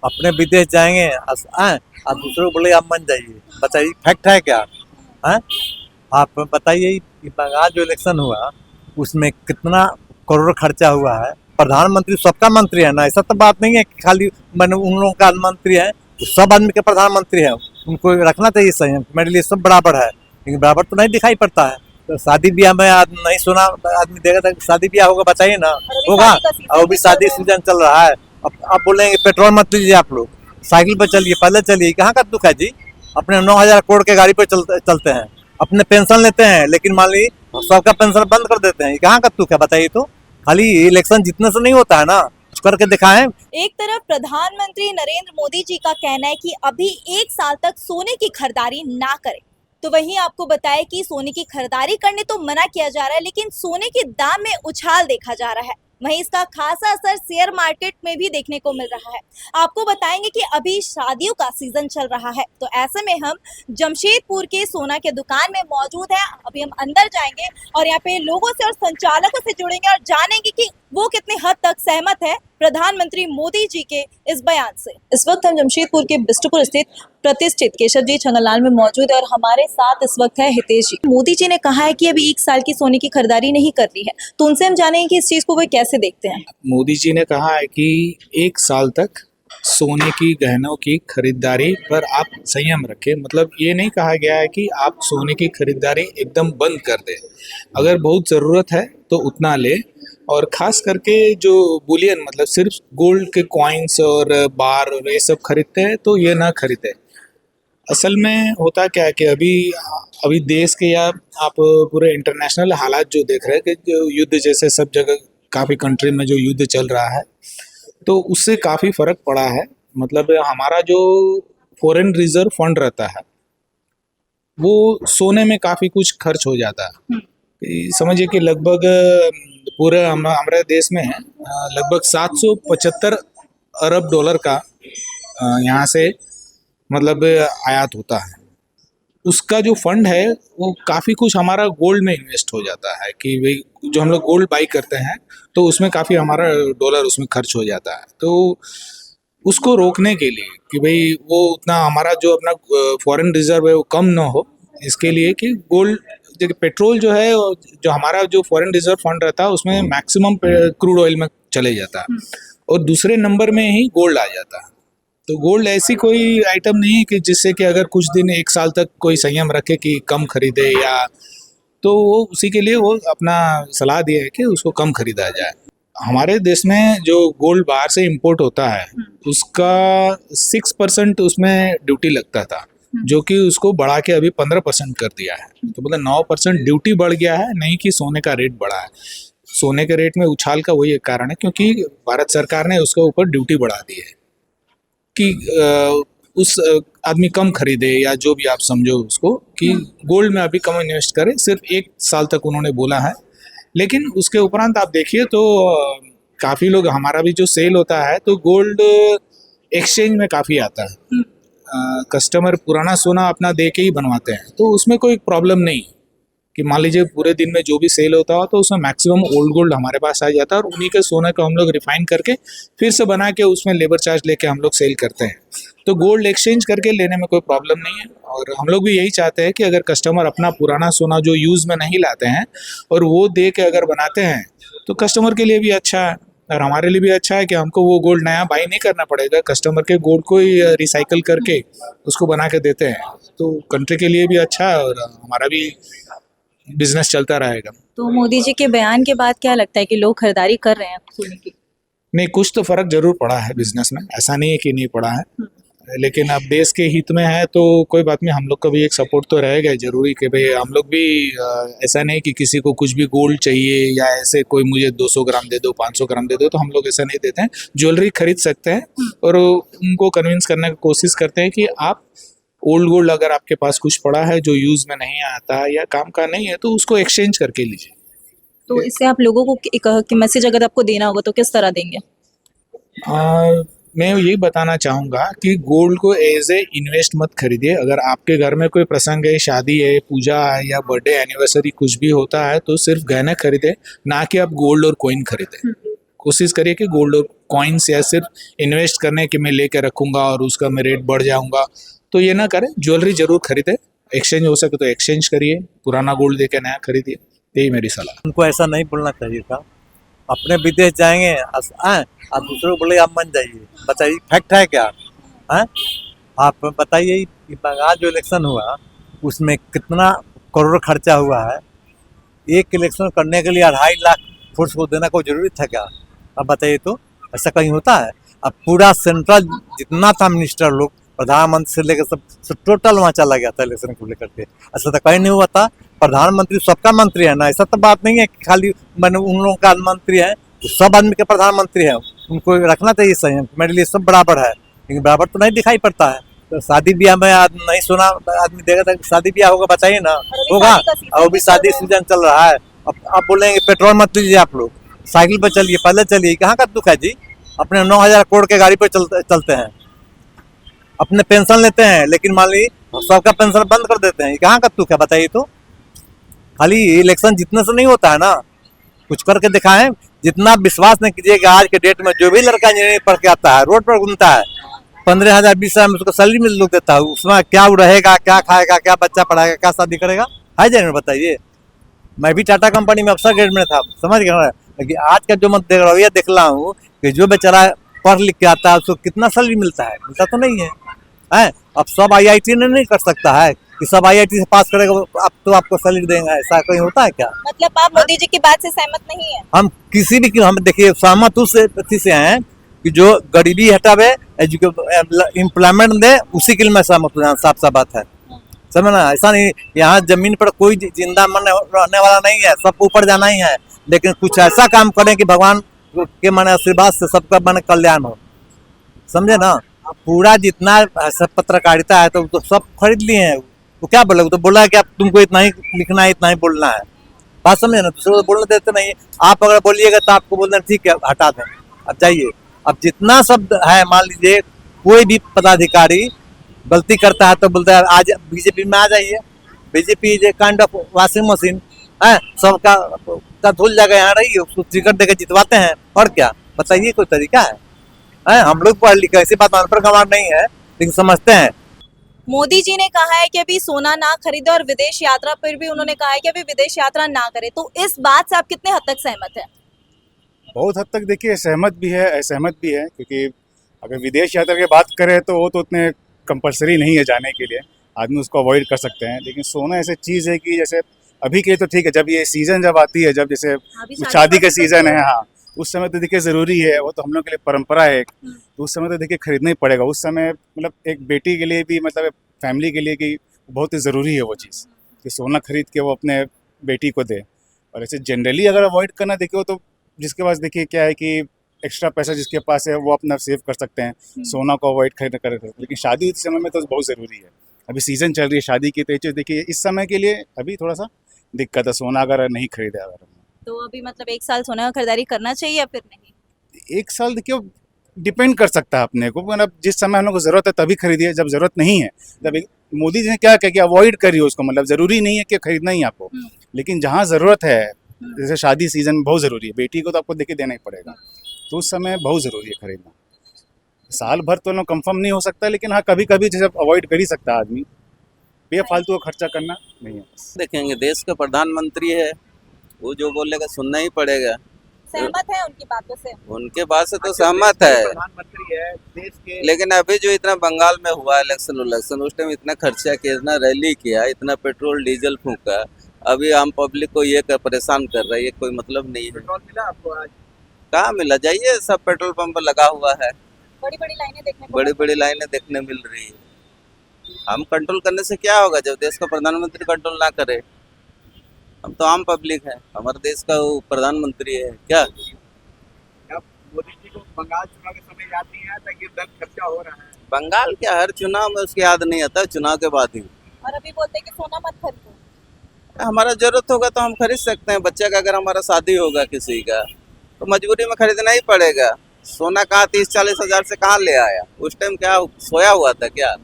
अपने विदेश जाएंगे आप दूसरे को बोले आप मान जाइए, बताइए फैक्ट है क्या है? आप बताइए कि बंगाल जो इलेक्शन हुआ उसमें कितना करोड़ खर्चा हुआ है। प्रधानमंत्री सबका मंत्री है ना, ऐसा तो बात नहीं है कि खाली मैंने उन लोगों का मंत्री है, सब आदमी के प्रधानमंत्री है, उनको रखना चाहिए संयम। मेरे लिए सब बराबर है, लेकिन बराबर तो नहीं दिखाई पड़ता है। तो शादी ब्याह में नहीं सुना आदमी देगा था शादी ब्याह होगा, बताइए ना होगा। और भी शादी सीजन चल रहा है। अब आप बोलेंगे पेट्रोल मत लीजिए, आप लोग साइकिल पर चलिए, पैदल चलिए, कहाँ का दुख है जी? अपने 9,000 करोड़ के गाड़ी पर चलते हैं, अपने पेंशन लेते हैं, लेकिन मान ली सबका पेंशन बंद कर देते हैं, कहाँ का दुख है बताइए? तो खाली इलेक्शन जीतने से नहीं होता है ना, कुछ करके दिखाएं। एक तरफ प्रधानमंत्री नरेंद्र मोदी जी का कहना है कि अभी 1 साल तक सोने की खरीदारी ना करें, तो वहीं आपको बताया कि सोने की खरीदारी करने तो मना किया जा रहा है, लेकिन सोने के दाम में उछाल देखा जा रहा है। वहीं इसका खासा असर शेयर मार्केट में भी देखने को मिल रहा है। आपको बताएंगे कि अभी शादियों का सीजन चल रहा है, तो ऐसे में हम जमशेदपुर के सोना के दुकान में मौजूद हैं। अभी हम अंदर जाएंगे और यहाँ पे लोगों से और संचालकों से जुड़ेंगे और जानेंगे कि वो कितने हद तक सहमत है प्रधानमंत्री मोदी जी के इस बयान से। इस वक्त हम जमशेदपुर के बिष्टुपुर स्थित प्रतिष्ठित केशव जी छंगलाल में मौजूद है और हमारे साथ इस वक्त है हितेश जी। मोदी जी ने कहा है कि अभी 1 साल की सोने की खरीदारी नहीं कर रही है, तो उनसे हम जानेंगे कि इस चीज को वे कैसे देखते हैं। मोदी जी ने कहा है कि 1 साल तक सोने की गहनों की खरीदारी पर आप संयम रखें। मतलब ये नहीं कहा गया है कि आप सोने की खरीदारी एकदम बंद कर दें। अगर बहुत ज़रूरत है तो उतना ले, और ख़ास करके जो बुलियन मतलब सिर्फ गोल्ड के कॉइन्स और बार और ये सब खरीदते हैं तो ये ना खरीदें। असल में होता क्या है कि अभी देश के या आप पूरे इंटरनेशनल हालात जो देख रहे हैं कि जो युद्ध जैसे सब जगह काफ़ी कंट्री में जो युद्ध चल रहा है, तो उससे काफ़ी फ़र्क पड़ा है। मतलब हमारा जो फॉरेन रिजर्व फंड रहता है वो सोने में काफ़ी कुछ खर्च हो जाता है। समझिए कि लगभग पूरे हमारे देश में लगभग 775 अरब डॉलर का यहाँ से मतलब आयात होता है। उसका जो फंड है वो काफ़ी कुछ हमारा गोल्ड में इन्वेस्ट हो जाता है कि भाई जो हम लोग गोल्ड बाई करते हैं तो उसमें काफ़ी हमारा डॉलर उसमें खर्च हो जाता है। तो उसको रोकने के लिए कि भाई वो उतना हमारा जो अपना फॉरेन रिजर्व है वो कम ना हो, इसके लिए कि गोल्ड पेट्रोल जो है जो हमारा जो फॉरेन रिजर्व फंड रहता है उसमें मैक्सिमम क्रूड ऑयल में चले जाता है और दूसरे नंबर में ही गोल्ड आ जाता है। तो गोल्ड ऐसी कोई आइटम नहीं है कि जिससे कि अगर कुछ दिन 1 साल तक कोई संयम रखे कि कम खरीदे, या तो वो उसी के लिए वो अपना सलाह दिया है कि उसको कम खरीदा जाए। हमारे देश में जो गोल्ड बाहर से इंपोर्ट होता है उसका 6% उसमें ड्यूटी लगता था, जो कि उसको बढ़ा के अभी 15% कर दिया है। तो मतलब 9% ड्यूटी बढ़ गया है, नहीं कि सोने का रेट बढ़ा है। सोने के रेट में उछाल का वही एक कारण है क्योंकि भारत सरकार ने उसके ऊपर ड्यूटी बढ़ा दी है कि उस आदमी कम खरीदे या जो भी आप समझो उसको, कि गोल्ड में अभी कम इन्वेस्ट करे। सिर्फ 1 साल तक उन्होंने बोला है, लेकिन उसके उपरांत आप देखिए तो काफ़ी लोग, हमारा भी जो सेल होता है तो गोल्ड एक्सचेंज में काफ़ी आता है। कस्टमर पुराना सोना अपना दे के ही बनवाते हैं, तो उसमें कोई प्रॉब्लम नहीं कि मान लीजिए पूरे दिन में जो भी सेल होता हो तो उसमें मैक्सिमम ओल्ड गोल्ड हमारे पास आ जाता है और उन्हीं के सोने को हम लोग रिफाइन करके फिर से बना के उसमें लेबर चार्ज लेके हम लोग सेल करते हैं। तो गोल्ड एक्सचेंज करके लेने में कोई प्रॉब्लम नहीं है, और हम लोग भी यही चाहते हैं कि अगर कस्टमर अपना पुराना सोना जो यूज़ में नहीं लाते हैं और वो दे के अगर बनाते हैं तो कस्टमर के लिए भी अच्छा है और हमारे लिए भी अच्छा है कि हमको वो गोल्ड नया बाई नहीं करना पड़ेगा। कस्टमर के गोल्ड को ही रिसाइकल करके उसको बना के देते हैं, तो कंट्री के लिए भी अच्छा है और हमारा भी बिजनेस चलता रहेगा। तो मोदी जी के बयान के बाद क्या लगता है कि लोग खरीदारी कर रहे हैं सोने की? नहीं, कुछ तो फर्क जरूर पड़ा है बिजनेस में, ऐसा नहीं है कि नहीं पड़ा है, लेकिन अब देश के हित में है तो कोई बात नहीं, हम लोग का भी एक सपोर्ट तो रहेगा जरूरी कि भाई हम लोग भी ऐसा नहीं कि किसी को कुछ भी गोल्ड चाहिए या ऐसे कोई मुझे 200 ग्राम दे दो 500 ग्राम दे दो, तो हम लोग ऐसा नहीं देते हैं। ज्वेलरी खरीद सकते हैं और उनको कन्विंस करने की कोशिश करते हैं कि आप ओल्ड गोल्ड अगर आपके पास कुछ पड़ा है जो यूज़ में नहीं आता है या काम का नहीं है तो उसको एक्सचेंज करके लीजिए। तो इससे आप लोगों को एक मैसेज अगर आपको देना होगा तो किस तरह देंगे? मैं यही बताना चाहूँगा कि गोल्ड को एज ए इन्वेस्ट मत खरीदिए। अगर आपके घर में कोई प्रसंग है, शादी है, पूजा है या बर्थडे एनिवर्सरी कुछ भी होता है तो सिर्फ गहने खरीदे, ना कि आप गोल्ड और कॉइन खरीदें। कोशिश करिए कि गोल्ड कॉइन्स या सिर्फ इन्वेस्ट करने कि मैं लेके रखूंगा और उसका मैं रेट बढ़ जाऊंगा, तो ये ना करें। ज्वेलरी जरूर खरीदे, एक्सचेंज हो सके तो एक्सचेंज करिए, पुराना गोल्ड देके नया खरीदिए, यही मेरी सलाह। उनको ऐसा नहीं बोलना चाहिए था। अपने विदेश जाएंगे आप दूसरों को बोले आप मन जाइए, बताइए फैक्ट है क्या? हैं? आप बताइए कि बंगाल जो इलेक्शन हुआ उसमें कितना करोड़ खर्चा हुआ है। एक इलेक्शन करने के लिए 2.5 लाख फोर्स को देना कोई जरूरी था क्या? अब बताइए तो, ऐसा कहीं होता है? अब पूरा सेंट्रल जितना था मिनिस्टर लोग, प्रधानमंत्री से लेकर सब टोटल वहाँ चला गया था इलेक्शन को लेकर के। ऐसा तो कहीं नहीं हुआ था। प्रधानमंत्री सबका मंत्री है ना, ऐसा तो बात नहीं है कि खाली मैंने उन लोगों का मंत्री है, तो सब आदमी के प्रधानमंत्री है, उनको रखना चाहिए संयम। मेरे लिए सब बराबर है, लेकिन बराबर तो नहीं दिखाई पड़ता है। तो शादी ब्याह में नहीं सुना आदमी देगा था शादी ब्याह होगा, बताइए ना होगा। और भी शादी सीजन चल रहा है। अब बोलेंगे पेट्रोल मत लीजिए आप लोग, साइकिल पर चलिए, पैदल चलिए। कहाँ का दुख है जी? अपने 9,000 करोड़ के गाड़ी पर चलते हैं, अपने पेंशन लेते हैं, लेकिन मान ली सबका पेंशन बंद कर देते हैं। कहाँ का दुख है बताइए तो? खाली इलेक्शन जीतने से नहीं होता है ना, कुछ करके दिखाएं। जितना विश्वास नहीं कीजिएगा, आज के डेट में जो भी लड़का इंजीनियरिंग पढ़ के आता है, रोड पर घूमता है, 15,000 20,000 में उसको सैलरी मिल लोग देता है, उसमें क्या रहेगा, क्या खाएगा, क्या बच्चा पढ़ाएगा, क्या शादी करेगा? है जाए बताइए। मैं भी टाटा कंपनी में अफसर ग्रेड में था, समझ गया। लेकिन आज का जो मैं रवैया देख रहा हूँ कि जो बेचारा पढ़ लिख के आता है उसको कितना सैलरी मिलता है, मिलता तो नहीं है। अब सब IIT ने नहीं कर सकता है कि सब IIT से पास करेगा अब तो आपको सैलरी देंगे, ऐसा कहीं होता है क्या? मतलब आप मोदी जी की बात से सहमत नहीं है? हम किसी भी हम देखिए सहमत उस व्यक्ति से हैं कि जो गरीबी हटावे, एम्प्लॉयमेंट दे, उसी के लिए मैं सहमत हूँ। साफ साफ बात है, समझना। ऐसा नहीं यहाँ जमीन पर कोई जिंदा मन रहने वाला नहीं है, सबको ऊपर जाना ही है, लेकिन कुछ ऐसा काम करें कि भगवान के मन आशीर्वाद से सबका मन कल्याण हो, समझे ना। पूरा जितना सब पत्रकारिता है तो सब खरीद लिए हैं। तो क्या बोले, तो बोला कि आप तुमको इतना ही लिखना है, इतना ही बोलना है, बात समझे ना। दूसरे को बोलने देते नहीं। आप अगर बोलिएगा तो आपको बोलते हैं ठीक है हटा दें, अब जाइए। अब जितना शब्द है, मान लीजिए कोई भी पदाधिकारी गलती करता है तो बोलता है आज बीजेपी में आ जाइए। BJP is a kind of washing machine है, सबका धुल जाएगा, यहाँ रही उसको टिकट देकर जितवाते हैं। और क्या बताइए, कोई तरीका है? हम लोग पढ़ लिखे, ऐसी बात पर गंवार नहीं है, लेकिन समझते हैं। मोदी जी ने कहा है कि अभी सोना ना खरीदे और विदेश यात्रा पर भी उन्होंने कहा है कि अभी विदेश यात्रा ना करे, तो इस बात से आप कितने हद तक सहमत हैं? बहुत हद तक देखिए सहमत भी है, असहमत भी है, क्योंकि अगर विदेश यात्रा की बात करें तो वो तो उतने कंपलसरी नहीं है जाने के लिए, आदमी उसको अवॉइड कर सकते हैं। लेकिन सोना ऐसी चीज़ है कि जैसे अभी के लिए तो ठीक है, जब ये सीज़न जब आती है, जब जैसे शादी का सीज़न है, हाँ, उस समय तो देखिए ज़रूरी है, वो तो हम लोग के लिए परंपरा है एक, तो उस समय तो देखिए खरीदना ही पड़ेगा। उस समय मतलब एक बेटी के लिए भी, मतलब फैमिली के लिए कि बहुत ही ज़रूरी है वो चीज़ कि सोना खरीद के वो अपने बेटी को दे। और ऐसे जनरली अगर अवॉइड करना देखिए तो जिसके पास देखिए क्या है कि एक्स्ट्रा पैसा जिसके पास है वो अपना सेव कर सकते हैं, सोना को अवॉइड खरीद कर। लेकिन शादी के समय में तो बहुत ज़रूरी है, अभी सीज़न चल रही है शादी की, तो देखिए इस समय के लिए अभी थोड़ा सा दिक्कत है सोना अगर नहीं खरीदा अगर। तो अभी मतलब 1 साल सोना का खरीदारी करना चाहिए या फिर नहीं? 1 साल देखिए डिपेंड कर सकता है अपने को, मतलब जिस समय हम लोग को ज़रूरत है तभी खरीदिए, जब ज़रूरत नहीं है तब। मोदी जी ने क्या कहा कि अवॉइड करिए उसको, मतलब ज़रूरी नहीं है कि खरीदना ही आपको, लेकिन जहाँ ज़रूरत है, जैसे शादी सीजन में बहुत ज़रूरी है, बेटी को तो आपको देखिए देना ही पड़ेगा, तो उस समय बहुत ज़रूरी है खरीदना। साल भर तो कंफर्म नहीं हो सकता, लेकिन हाँ कभी कभी जैसे अवॉइड कर ही सकता है आदमी, बेफालतू का खर्चा करना नहीं है। देखेंगे देश का प्रधानमंत्री है, वो जो बोलेगा सुनना ही पड़ेगा। सहमत है उनकी बातों से? उनके बात से तो सहमत है, प्रधानमंत्री है देश के। लेकिन अभी जो इतना बंगाल में हुआ इलेक्शन उस टाइम इतना खर्चा किया, इतना रैली किया, इतना पेट्रोल डीजल फूका, अभी आम पब्लिक को ये परेशान कर रहा है, ये कोई मतलब नहीं है। पेट्रोल मिला आपको आज? कहाँ मिला? जाइए, सब पेट्रोल पंप लगा हुआ है, बड़ी बड़ी लाइनें देखने को बड़ी बड़ी लाइनें देखने मिल रही है। हम कंट्रोल करने से क्या होगा जब देश का प्रधानमंत्री कंट्रोल ना करे? हम तो आम पब्लिक है, हमारे देश का वो प्रधानमंत्री है क्या? मोदी जी को बंगाल चुनाव के समय याद नहीं आया था कि दर खर्चा हो रहा है? बंगाल क्या, हर चुनाव में उसके याद नहीं आता, चुनाव के बाद ही। और अभी बोलते हैं कि सोना मत खरीदो। हमारा जरूरत होगा तो हम खरीद सकते हैं, बच्चे का अगर हमारा शादी होगा किसी का तो मजबूरी में खरीदना ही पड़ेगा। सोना कहाँ 30-40 हज़ार से कहाँ ले आया? उस टाइम क्या सोया हुआ था क्या?